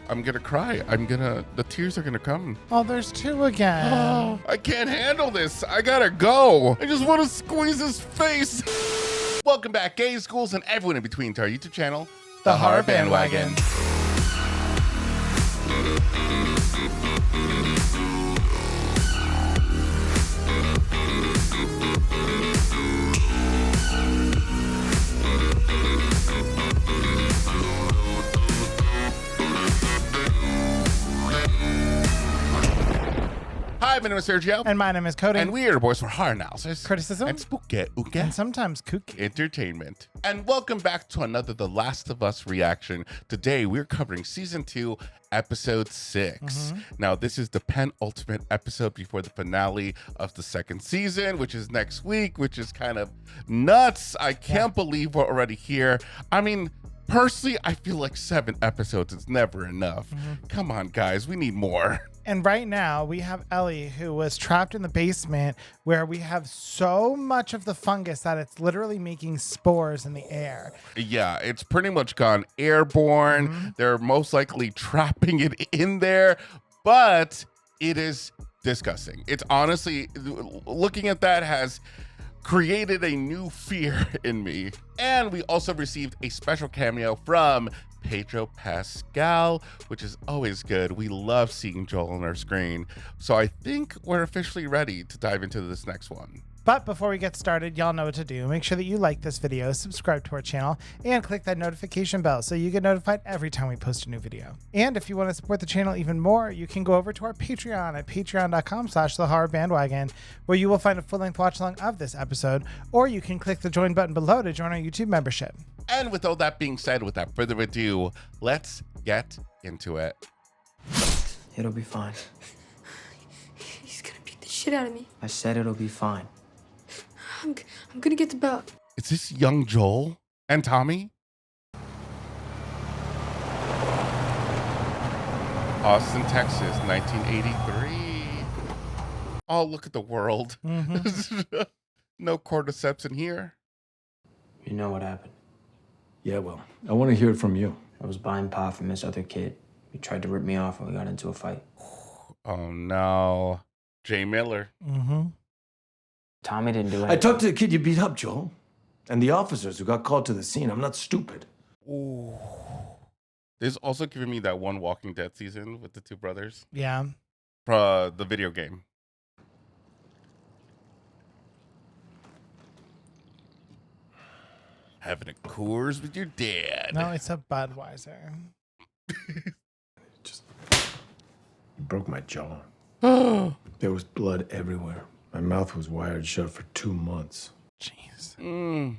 I'm gonna cry. The tears are gonna come. Oh, there's two again. Oh, I can't handle this. I gotta go. I just want to squeeze his face. Welcome back, gay schools and everyone in between, to our YouTube channel, The Horror Bandwagon. Hi, my name is Sergio. And my name is Cody. And we are the boys for horror analysis, Criticism, and spooky and sometimes kooky entertainment. And welcome back to another The Last of Us reaction. Today we're covering season 2, episode 6. Now this is the penultimate episode before the finale of the second season, which is next week, which is kind of nuts. I can't believe we're already here. I mean, personally, I feel like 7 episodes is never enough. Come on, guys, we need more. And right now we have Ellie, who was trapped in the basement where we have so much of the fungus that it's literally making spores in the air. Yeah, it's pretty much gone airborne. They're most likely trapping it in there, but it is disgusting. It's honestly, looking at that has created a new fear in me. And we also received a special cameo from Pedro Pascal, which is always good. We love seeing Joel on our screen. So I think we're officially ready to dive into this next one. But before we get started, y'all know what to do. Make sure that you like this video, subscribe to our channel, and click that notification bell so you get notified every time we post a new video. And if you want to support the channel even more, you can go over to our Patreon at patreon.com/thehorrorbandwagon, where you will find a full-length watch-along of this episode, or you can click the join button below to join our YouTube membership. And with all that being said, without further ado, let's get into it. It'll be fine. He's gonna beat the shit out of me. I said it'll be fine. I'm gonna get the belt. Is this young Joel and Tommy? Austin, Texas, 1983. Oh, look at the world. No cordyceps in here. You know what happened. Yeah, well, I want to hear it from you. I was buying pot from this other kid. He tried to rip me off and we got into a fight. Oh, no. Jay Miller. Tommy didn't do anything. I talked to the kid you beat up, Joel, and the officers who got called to the scene. I'm not stupid. Ooh. This is also giving me that one Walking Dead season with the two brothers. Yeah. The video game. Having a Coors with your dad. No, it's a Budweiser. Just broke my jaw. There was blood everywhere. My mouth was wired shut for 2 months. Jeez.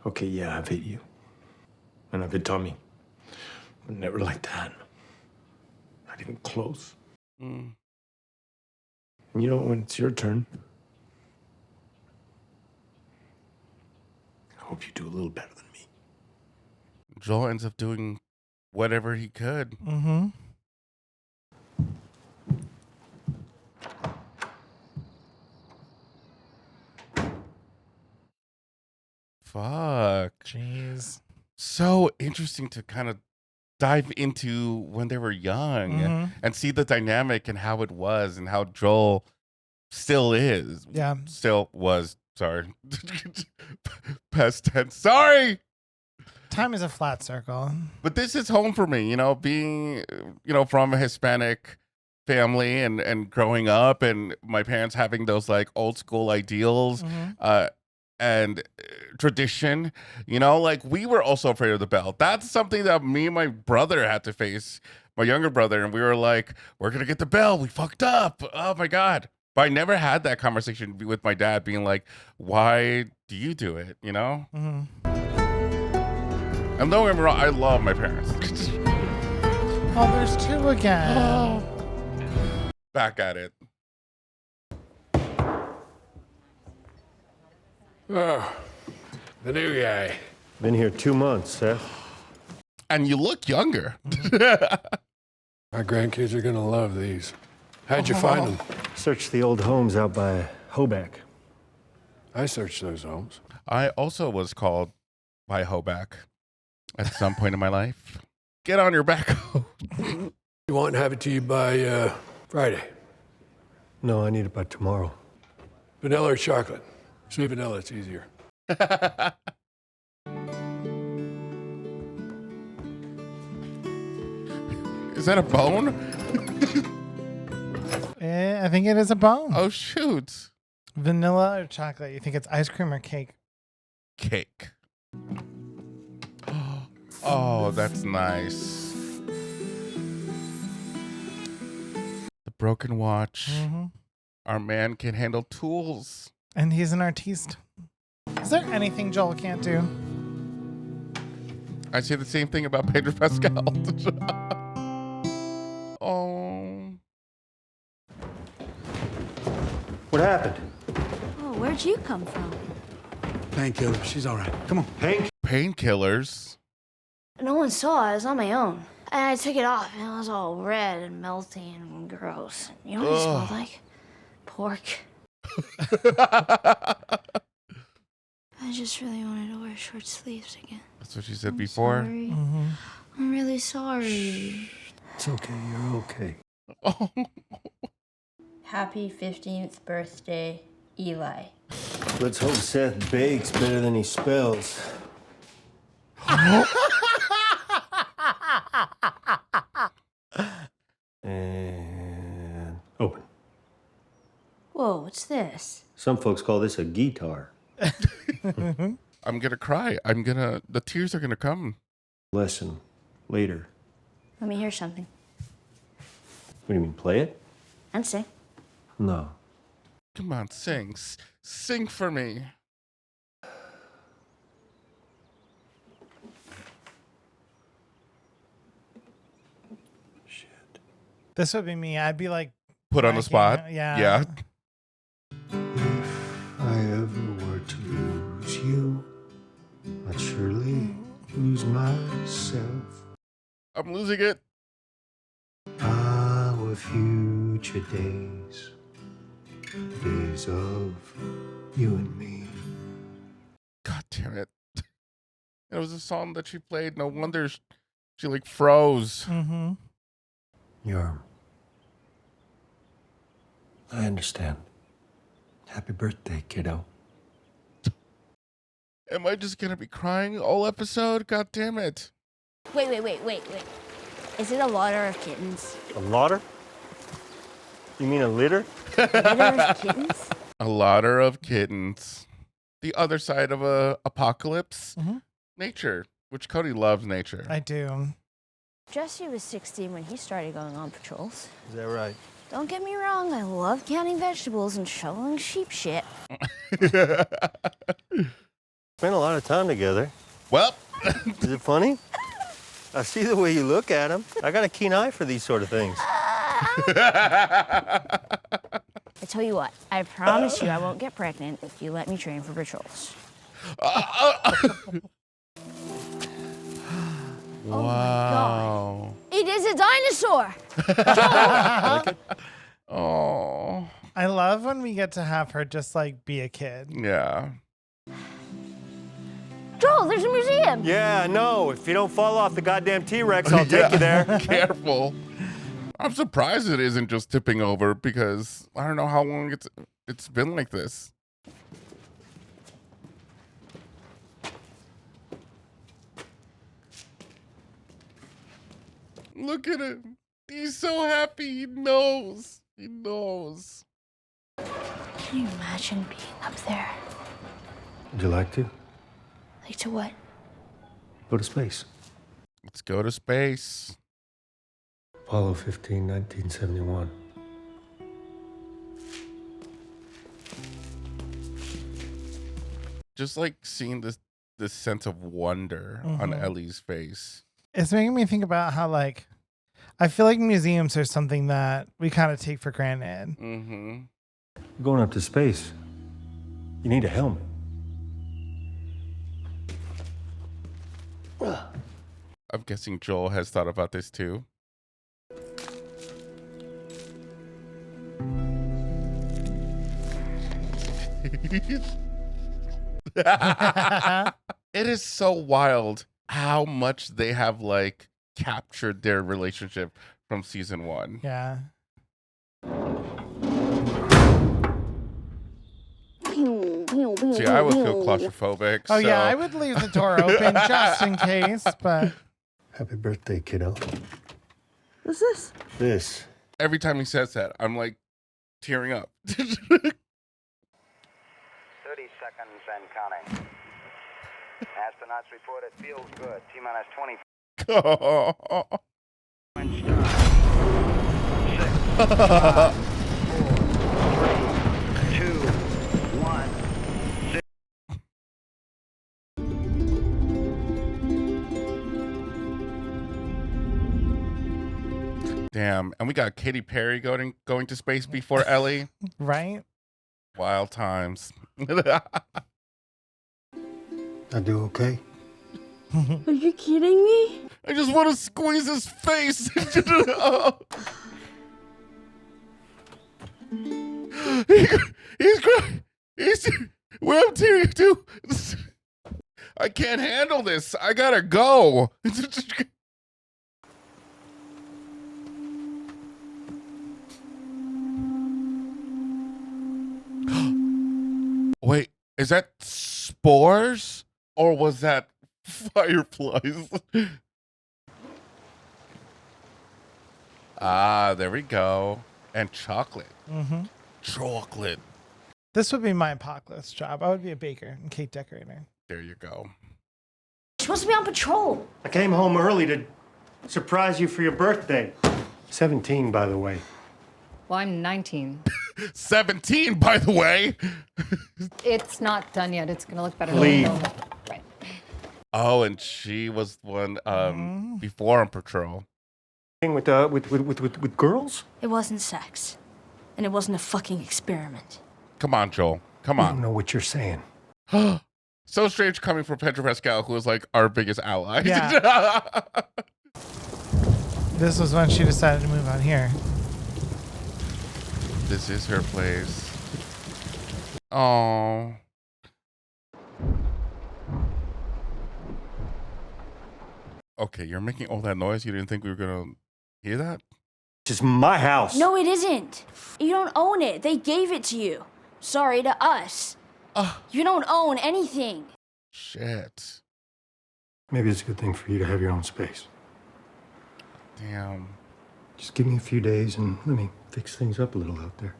Okay, yeah, I've hit you. And I've hit Tommy. But never like that. Not even close. And you know, when it's your turn, I hope you do a little better than me. Joel ends up doing whatever he could. Fuck. Jeez. So interesting to kind of dive into when they were young and see the dynamic and how it was and how Joel still is. Yeah. Still was. Sorry. Past tense. Sorry. Time is a flat circle. But this is home for me, you know, being, you know, from a Hispanic family and growing up and my parents having those like old school ideals and tradition, you know, like we were also afraid of the bell. That's something that me and my brother had to face, my younger brother. And we were like, we're going to get the bell. We fucked up. Oh my God. But I never had that conversation with my dad being like, why do you do it? You know? And don't get me wrong, I love my parents. Oh, there's two again. Back at it. Oh, the new guy. Been here 2 months, Seth. And you look younger. My grandkids are gonna love these. How'd you find them? Searched the old homes out by Hoback. I searched those homes. I also was called by Hoback at some point in my life. Get on your back. You want to have it to you by Friday? No, I need it by tomorrow. Vanilla or chocolate? Say vanilla, it's easier. Is that a bone? I think it is a bone. Oh, shoot. Vanilla or chocolate? You think it's ice cream or cake? Cake. Oh, that's nice. The broken watch. Mm-hmm. Our man can handle tools. And he's an artiste. Is there anything Joel can't do? I say the same thing about Pedro Pascal. Oh. What happened? Oh, where'd you come from? Painkiller. She's all right. Come on. Hank? No Painkillers. one saw. I was on my own. And I took it off, and it was all red and melty and gross. You know what it smelled like? Pork. I just really wanted to wear short sleeves again. That's what she said before. Sorry. Mm-hmm. I'm really sorry. It's okay, you're okay. Oh. Happy 15th birthday, Eli. Let's hope Seth bakes better than he spells. And open. Whoa, what's this? Some folks call this a guitar. I'm gonna cry. The tears are gonna come. Lesson later. Let me hear something. What do you mean, play it? And sing. No. Come on, sing. Sing for me. Shit. This would be me. I'd be like, Put on the spot. Yeah. Yeah. If I ever were to lose you, I'd surely lose myself. I'm losing it. Our future days, days of you and me. God damn it. It was a song that she played. No wonder she like froze. Mm-hmm. I understand. Happy birthday, kiddo. Am I just gonna be crying all episode? God damn it. Wait. Is it a litter of kittens? A lotter? You mean a litter? Litter of kittens? A lotter of kittens. The other side of a apocalypse. Mm-hmm. Nature. Which Cody loves nature. I do. Jesse was 16 when he started going on patrols. Is that right? Don't get me wrong, I love counting vegetables and shoveling sheep shit. Spent a lot of time together. Well. Is it funny? I see the way you look at him. I got a keen eye for these sort of things. I tell you what, I promise you I won't get pregnant if you let me train for patrols. Wow. It is a dinosaur! Oh. I love when we get to have her just like be a kid. Yeah. Joel, there's a museum! Yeah, no. If you don't fall off the goddamn T-Rex, I'll take you there. Careful. I'm surprised it isn't just tipping over because I don't know how long it's been like this. Look at him. He's so happy. He knows. He knows. Can you imagine being up there? Would you like to? Like to what? Go to space. Let's go to space. Apollo 15, 1971. Just like seeing this sense of wonder on Ellie's face. It's making me think about how like I feel like museums are something that we kind of take for granted. Mm-hmm. Going up to space, you need a helmet. I'm guessing Joel has thought about this too. It is so wild how much they have like captured their relationship from season 1. Yeah. See, I would feel claustrophobic. Oh, so. yeah, I would leave the door open just in case, but... Happy birthday, kiddo. What's this? This. Every time he says that, I'm like tearing up. 30 seconds and counting. Astronauts report it feels good. T-minus 20. Oh. 6, 5, 4, 3, 2, 1. Damn. And we got Katy Perry going to space before Ellie. Right? Wild times. I do okay? Are you kidding me? I just want to squeeze his face. He's crying. Well, I'm tearing too. I can't handle this. I gotta go. Wait, is that spores or was that fireflies? Ah, there we go. And chocolate. Mm-hmm. Chocolate. This would be my apocalypse job. I would be a baker and cake decorator. There you go. You're supposed to be on patrol. I came home early to surprise you for your birthday. 17, by the way. Well, I'm 19. 17, by the way. It's not done yet. It's going to look better. Leave. Right. Oh, and she was one before on patrol. With girls? It wasn't sex. And it wasn't a fucking experiment. Come on, Joel. Come I don't on. know what you're saying. So strange coming from Pedro Pascal, who was like our biggest ally. Yeah. This was when she decided to move out here. This is her place. Oh. Okay, you're making all that noise. You didn't think we were gonna hear that? This is my house. No, it isn't. You don't own it. They gave it to you. Sorry, to us. You don't own anything. Shit. Maybe it's a good thing for you to have your own space. Damn. Just give me a few days and let me fix things up a little out there.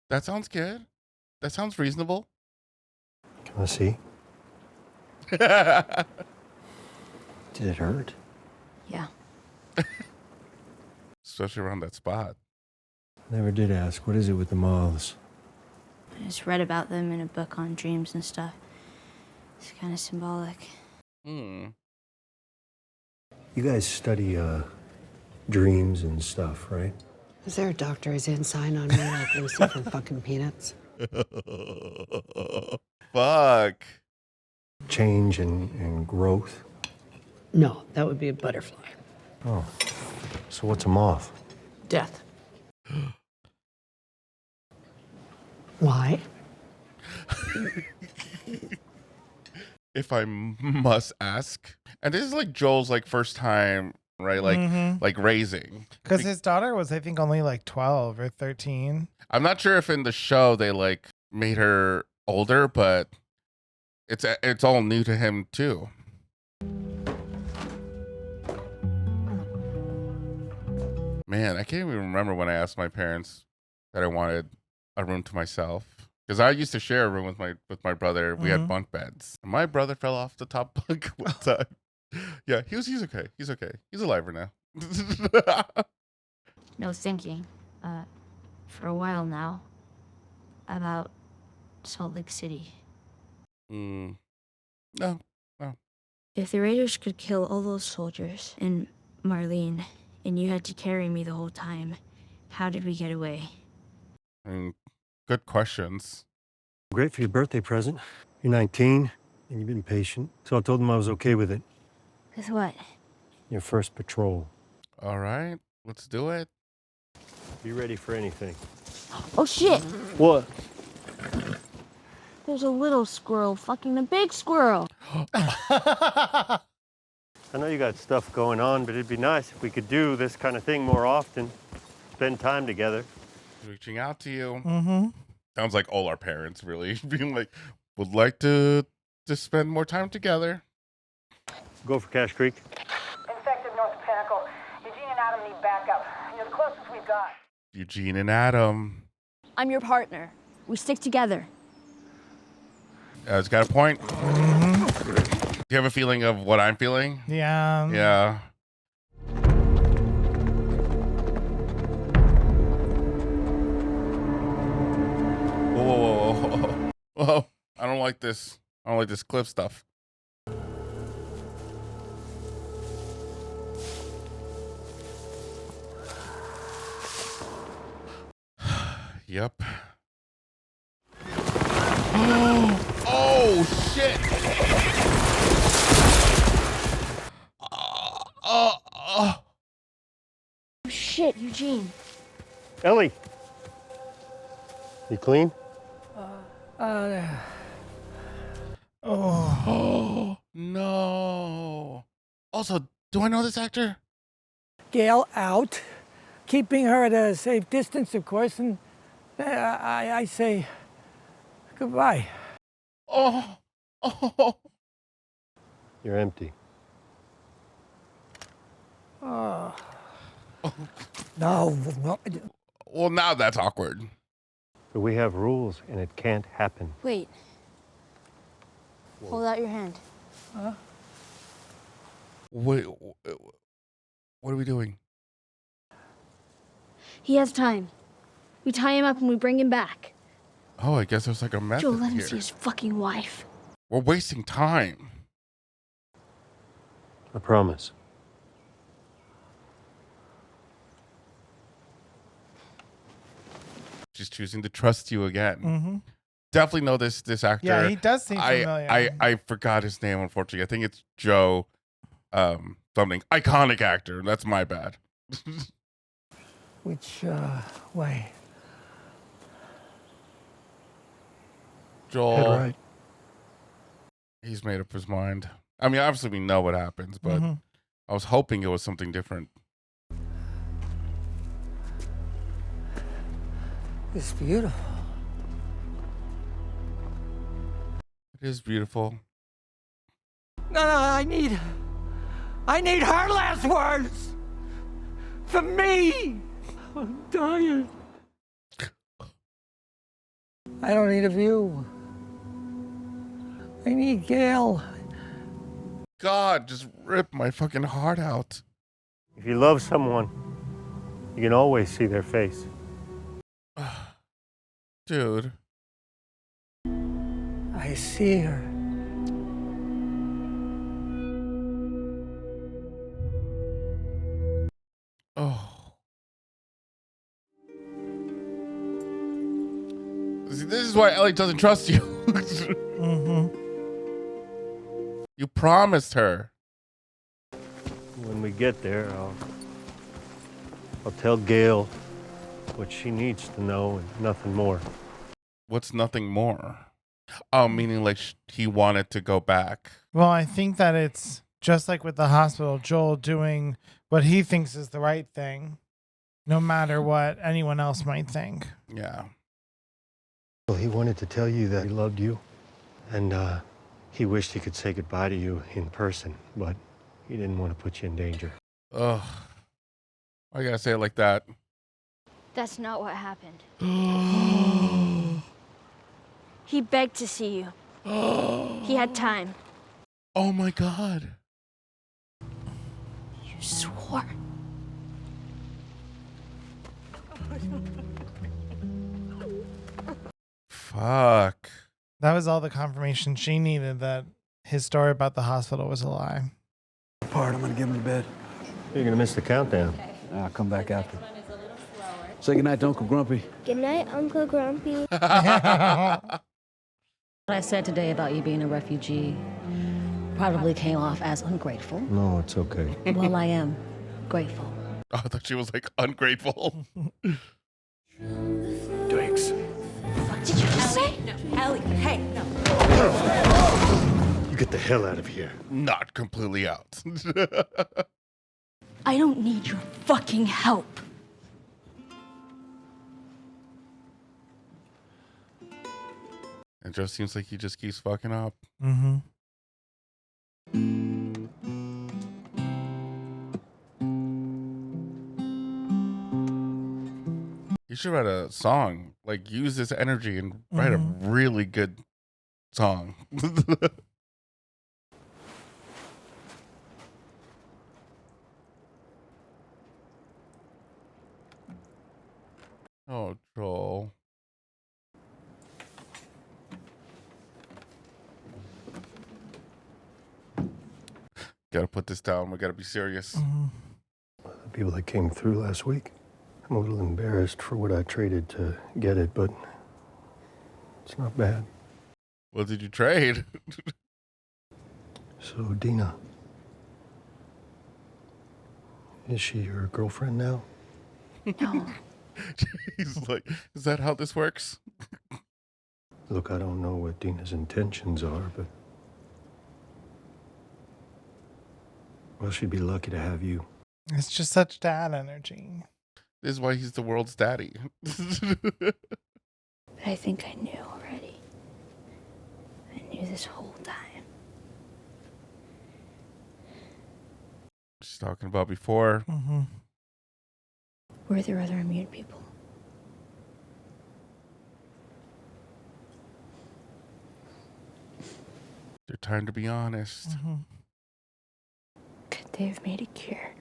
That sounds good. That sounds reasonable. Can I see? Did it hurt? Yeah. Especially around that spot. Never did ask. What is it with the moths? I just read about them in a book on dreams and stuff. It's kind of symbolic. You guys study dreams and stuff, right? Is there a doctor's in sign on me like Lucy from fucking Peanuts? Fuck. Change and growth. No, that would be a butterfly. Oh. So what's a moth? Death. Why? If I must ask. And this is like Joel's like first time, right? Like like raising. Because his daughter was, I think, only like 12 or 13. I'm not sure if in the show they like made her older, but it's all new to him too. Man, I can't even remember when I asked my parents that I wanted a room to myself. Because I used to share a room with my brother. We had bunk beds. My brother fell off the top bunk one time. Yeah, he's okay. He's okay. He's alive right now. No thinking. For a while now. About Salt Lake City. No. If the Raiders could kill all those soldiers and Marlene, and you had to carry me the whole time, how did we get away? I mean, good questions. Great for your birthday present. You're 19, and you've been patient, so I told them I was okay with it. With what? Your first patrol. All right, let's do it. Be ready for anything. Oh shit! What? There's a little squirrel fucking the big squirrel. I know you got stuff going on, but it'd be nice if we could do this kind of thing more often. Spend time together. Reaching out to you. Mm-hmm. Sounds like all our parents really being like, would like to spend more time together. Go for Cache Creek. Infected North Pinnacle. Eugene and Adam need backup. You're the closest we've got. Eugene and Adam. I'm your partner. We stick together. It's got a point. Do you have a feeling of what I'm feeling? Yeah. Yeah. Whoa. I don't like this. I don't like this cliff stuff. Yep. Oh shit. Shit, Eugene. Ellie. You clean? Oh no. Also, do I know this actor? Gail out, keeping her at a safe distance, of course, and I say goodbye. Oh. You're empty. Oh. No. Well, now that's awkward. But we have rules, and it can't happen. Wait. Hold out your hand. Huh? Wait, what are we doing? He has time. We tie him up and we bring him back. Oh, I guess there's like a method Joe, let him here. see his fucking wife. We're wasting time. I promise. She's choosing to trust you again. Mm-hmm. Definitely know this actor. Yeah, he does seem familiar. I forgot his name, unfortunately. I think it's Joe something. Iconic actor. That's my bad. Which way? Joel. Head right. He's made up his mind. I mean, obviously we know what happens, but I was hoping it was something different. It's beautiful. It is beautiful. No, I need her last words. For me. I'm dying. I don't need a view. I need Gail. God, just rip my fucking heart out. If you love someone, you can always see their face. Dude. I see her. Oh. See, this is why Ellie doesn't trust you. You promised her. When we get there, I'll tell Gail what she needs to know and nothing more. What's nothing more? Oh, meaning like he wanted to go back. Well, I think that it's just like with the hospital, Joel doing what he thinks is the right thing, no matter what anyone else might think. Yeah. Well, he wanted to tell you that he loved you, and he wished he could say goodbye to you in person, but he didn't want to put you in danger. Ugh. Why you gotta say it like that? That's not what happened. He begged to see you. He had time. Oh my God. You swore. Fuck. That was all the confirmation she needed that his story about the hospital was a lie. Part, I'm gonna get him to bed. You're gonna miss the countdown. I'll come back after. Say goodnight to Uncle Grumpy. Good night, Uncle Grumpy. What I said today about you being a refugee probably came off as ungrateful. No, it's okay. Well, I am grateful. Oh, I thought she was like ungrateful. Thanks. What did you just say? No, Ellie, hey, no. You get the hell out of here. Not completely out. I don't need your fucking help. It just seems like he just keeps fucking up. Mm-hmm. You should write a song. Like, use this energy and write a really good song. Oh, Joel. Gotta put this down. We gotta be serious. The people that came through last week, I'm a little embarrassed for what I traded to get it, but it's not bad. What did you trade? So, Dina, is she your girlfriend now? No. He's like, is that how this works? Look, I don't know what Dina's intentions are, but... well, she'd be lucky to have you. It's just such dad energy. This is why he's the world's daddy. But I think I knew already. I knew this whole time. She's talking about before. Were there other immune people? They're time to be honest. Could they have made a cure?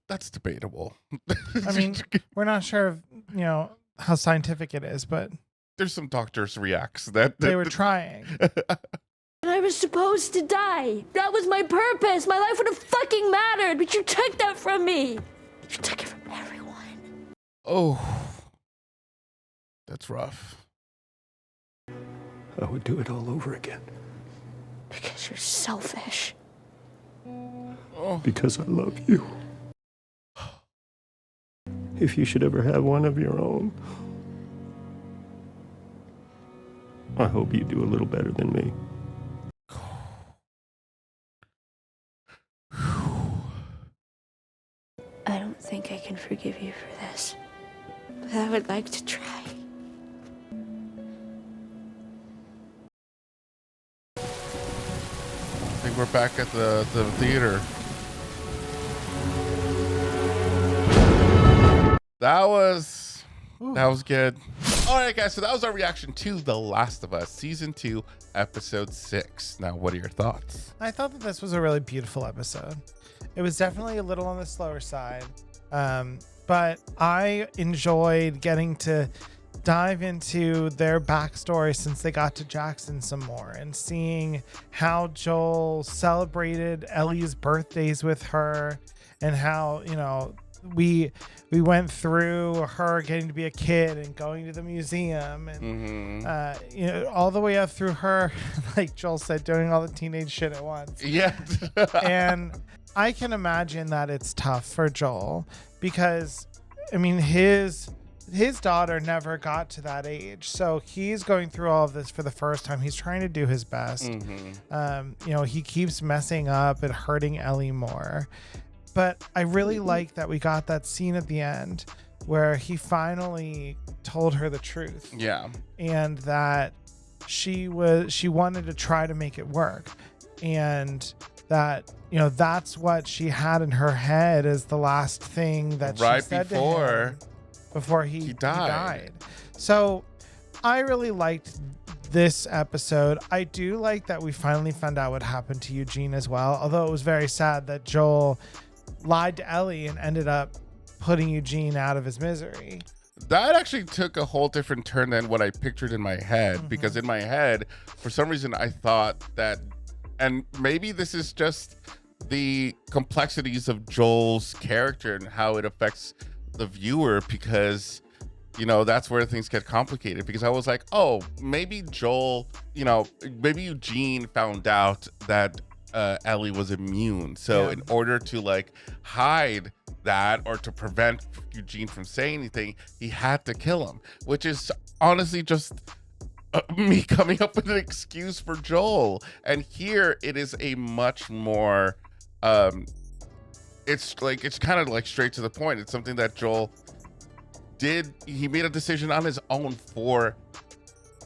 That's debatable. I mean, we're not sure of, how scientific it is, but there's some doctors reacts that they were trying. And I was supposed to die. That was my purpose. My life would have fucking mattered, but you took that from me. You took it from everyone. Oh, that's rough. I would do it all over again. Because you're selfish. Because I love you. If you should ever have one of your own, I hope you do a little better than me. I don't think I can forgive you for this, but I would like to try. I think we're back at the theater. That was good. All right, guys. So that was our reaction to The Last of Us Season 2, Episode 6. Now, what are your thoughts? I thought that this was a really beautiful episode. It was definitely a little on the slower side, but I enjoyed getting to dive into their backstory since they got to Jackson some more and seeing how Joel celebrated Ellie's birthdays with her and how, we went through her getting to be a kid and going to the museum and all the way up through her, like Joel said, doing all the teenage shit at once. Yeah. And I can imagine that it's tough for Joel because, I mean, his daughter never got to that age. So he's going through all of this for the first time. He's trying to do his best. He keeps messing up and hurting Ellie more. But I really like that we got that scene at the end where he finally told her the truth. Yeah. And that she wanted to try to make it work. And that, that's what she had in her head as the last thing that she said to him before he died. So I really liked this episode. I do like that we finally found out what happened to Eugene as well, although it was very sad that Joel lied to Ellie and ended up putting Eugene out of his misery. That actually took a whole different turn than what I pictured in my head, because in my head, for some reason, I thought that, and maybe this is just the complexities of Joel's character and how it affects the viewer, because that's where things get complicated, because I was like, oh, maybe Joel, maybe Eugene found out that Ellie was immune, so in order to hide that or to prevent Eugene from saying anything, he had to kill him, which is honestly just me coming up with an excuse for Joel. And here it is a much more it's kind of like straight to the point. It's something that Joel did. He made a decision on his own for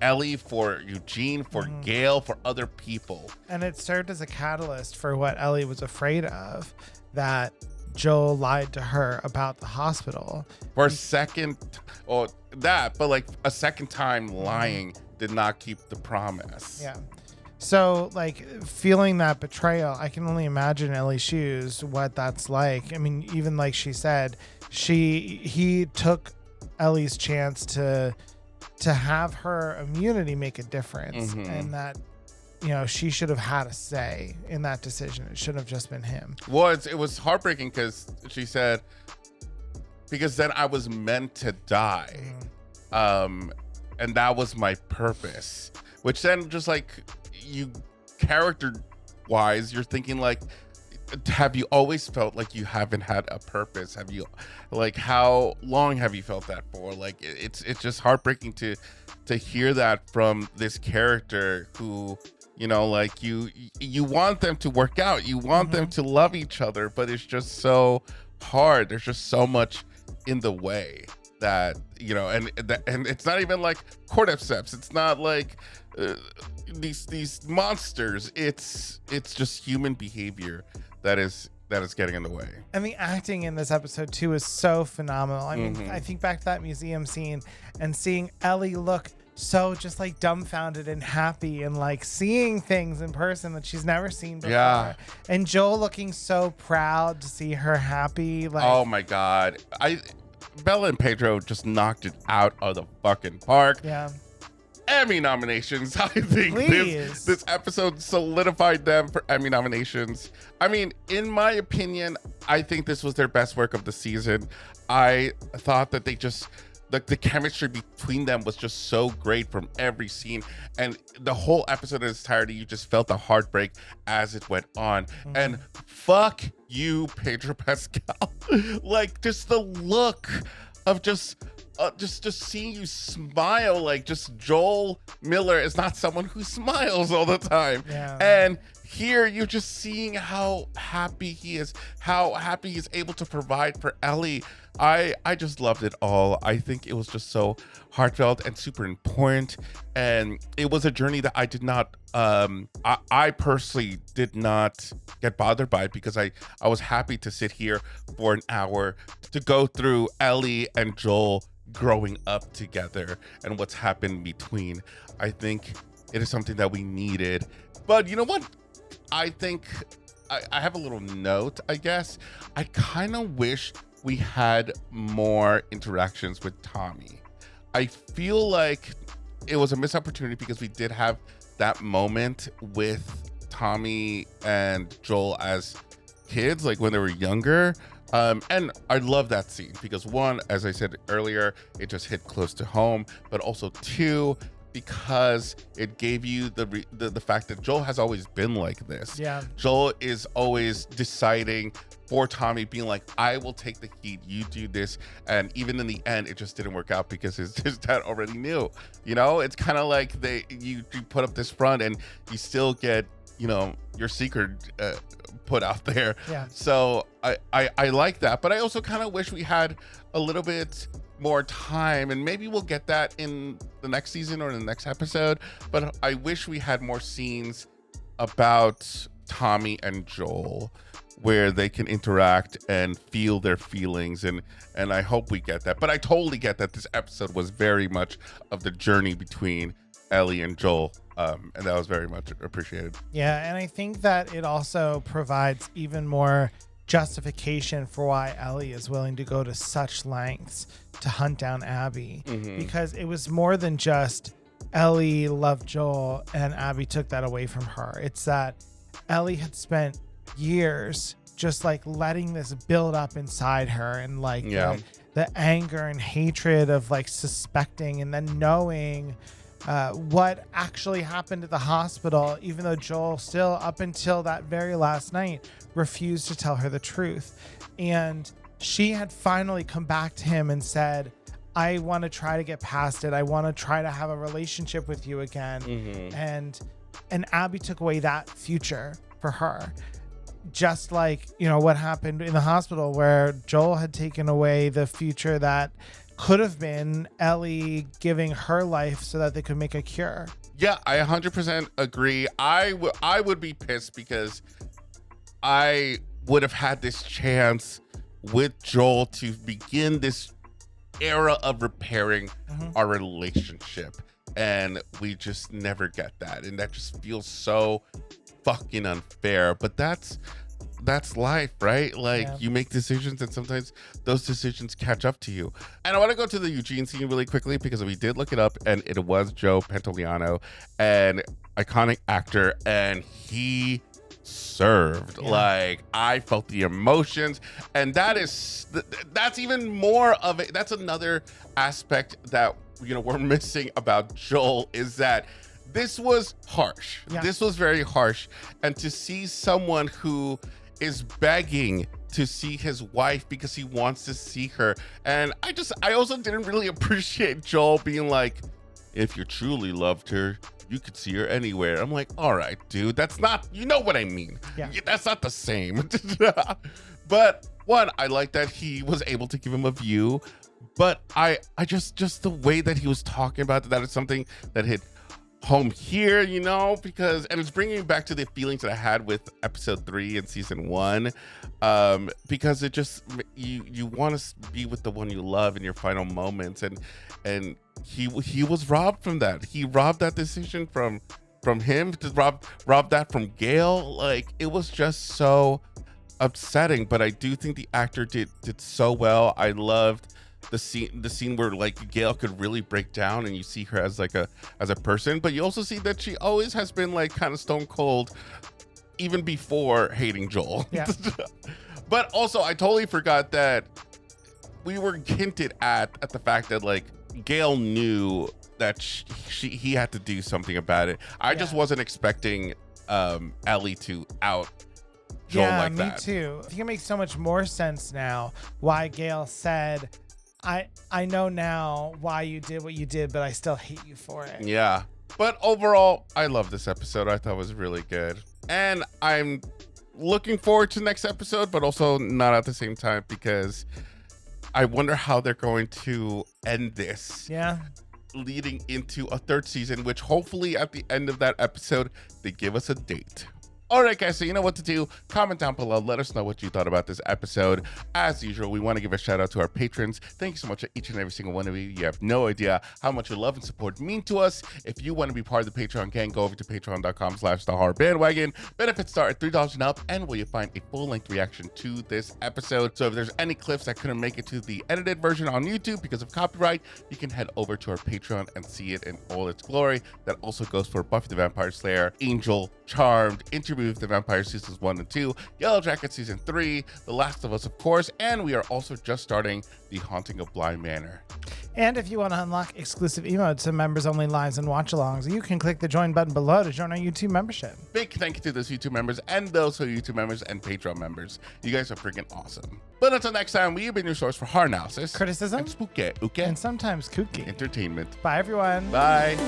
Ellie, for Eugene, for Gail, for other people. And it served as a catalyst for what Ellie was afraid of, that Joel lied to her about the hospital. For a second, or that, but like a second time lying did not keep the promise. Yeah. So, like, feeling that betrayal, I can only imagine Ellie's shoes, what that's like. I mean, even like she said, he took Ellie's chance to have her immunity make a difference, and that, you know, she should have had a say in that decision. It shouldn't have just been him. Well, it was heartbreaking because she said, because then I was meant to die, and that was my purpose. Which then just like, you character wise, you're thinking like, have you always felt like you haven't had a purpose? Have you, like, how long have you felt that for? Like, it's just heartbreaking to hear that from this character who, you know, like you want them to work out, you want them to love each other, but it's just so hard. There's just so much in the way that, you know, and it's not even like cordyceps. It's not like these monsters. It's just human behavior that is getting in the way. And the acting in this episode too is so phenomenal. I mean, I think back to that museum scene and seeing Ellie look so just like dumbfounded and happy and like seeing things in person that she's never seen before. Yeah. And Joel looking so proud to see her happy. Like, oh my God. Bella and Pedro just knocked it out of the fucking park. Yeah. Emmy nominations. I think this episode solidified them for Emmy nominations. I mean, in my opinion, I think this was their best work of the season. I thought that they just, like, the chemistry between them was just so great from every scene, and the whole episode in its entirety, you just felt the heartbreak as it went on. And fuck you, Pedro Pascal. Like, just the look of just seeing you smile. Like, just Joel Miller is not someone who smiles all the time. Yeah. And here you're just seeing how happy he is, how happy he's able to provide for Ellie. I just loved it all. I think it was just so heartfelt and super important. And it was a journey that I did not, I personally did not get bothered by, because I was happy to sit here for an hour to go through Ellie and Joel growing up together and what's happened between. I think it is something that we needed. But you know what? I think I have a little note, I guess. I kind of wish we had more interactions with Tommy. I feel like it was a missed opportunity, because we did have that moment with Tommy and Joel as kids, like when they were younger. And I love that scene because, one, as I said earlier, it just hit close to home, but also two, because it gave you the fact that Joel has always been like this. Yeah. Joel is always deciding for Tommy, being like, I will take the heat, you do this. And even in the end, it just didn't work out because his dad already knew. You know, it's kind of like you put up this front and you still get, you know, your secret put out there. Yeah. So I like that, but I also kind of wish we had a little bit more time, and maybe we'll get that in the next season or in the next episode. But I wish we had more scenes about Tommy and Joel where they can interact and feel their feelings, and I hope we get that. But I totally get that this episode was very much of the journey between Ellie and Joel, and that was very much appreciated. Yeah, and I think that it also provides even more justification for why Ellie is willing to go to such lengths to hunt down Abby, because it was more than just Ellie loved Joel and Abby took that away from her. It's that Ellie had spent years just like letting this build up inside her, and like the anger and hatred of like suspecting and then knowing what actually happened at the hospital, even though Joel still, up until that very last night, refused to tell her the truth. And she had finally come back to him and said, I want to try to get past it. I want to try to have a relationship with you again. And Abby took away that future for her. Just like, you know, what happened in the hospital where Joel had taken away the future that could have been Ellie giving her life so that they could make a cure. Yeah, I 100% agree. I would be pissed because I would have had this chance with Joel to begin this era of repairing our relationship, and we just never get that, and that just feels so fucking unfair. But that's life, right? Like, you make decisions and sometimes those decisions catch up to you. And I want to go to the Eugene scene really quickly because we did look it up, and it was Joe Pantoliano, an iconic actor, and he served. Like, I felt the emotions, and that's even more of it. That's another aspect that, you know, we're missing about Joel, is that this was harsh. This was very harsh. And to see someone who is begging to see his wife because he wants to see her, and I also didn't really appreciate Joel being like, if you truly loved her, you could see her anywhere. I'm like, all right, dude, that's not, you know what I mean. That's not the same. But one, I like that he was able to give him a view, but I just the way that he was talking about that is something that hit home here, you know, because, and it's bringing me back to the feelings that I had with episode 3 in season 1, because it just, you want to be with the one you love in your final moments, and he was robbed from that. He robbed that decision from him, to rob that from Gail. Like, it was just so upsetting, but I do think the actor did so well. I loved the scene where, like, Gail could really break down and you see her as like a person, but you also see that she always has been like kind of stone cold even before hating Joel. But also, I totally forgot that we were hinted at the fact that, like, Gail knew that he had to do something about it. I just wasn't expecting Ellie to out Joel like that. Me too. I think it makes so much more sense now why Gail said, I know now why you did what you did, but I still hate you for it. Yeah. But overall, I love this episode. I thought it was really good. And I'm looking forward to next episode, but also not at the same time, because I wonder how they're going to end this. Leading into a 3rd season, which hopefully at the end of that episode, they give us a date. All right, guys, so you know what to do. Comment down below. Let us know what you thought about this episode. As usual, we want to give a shout out to our patrons. Thank you so much to each and every single one of you. You have no idea how much your love and support mean to us. If you want to be part of the Patreon gang, go over to patreon.com/thehorrorbandwagon. Benefits start at $3 and up, and where you find a full-length reaction to this episode. So if there's any clips that couldn't make it to the edited version on YouTube because of copyright, you can head over to our Patreon and see it in all its glory. That also goes for Buffy the Vampire Slayer, Angel, Charmed, Interview with the Vampire Seasons 1 and 2, Yellow Jacket Season 3, The Last of Us, of course, and we are also just starting The Haunting of Bly Manor. And if you want to unlock exclusive emotes and members-only lives and watch-alongs, you can click the join button below to join our YouTube membership. Big thank you to those YouTube members and those who are YouTube members and Patreon members. You guys are freaking awesome. But until next time, we have been your source for horror analysis, criticism, and spooky, and sometimes kooky entertainment. Bye, everyone. Bye.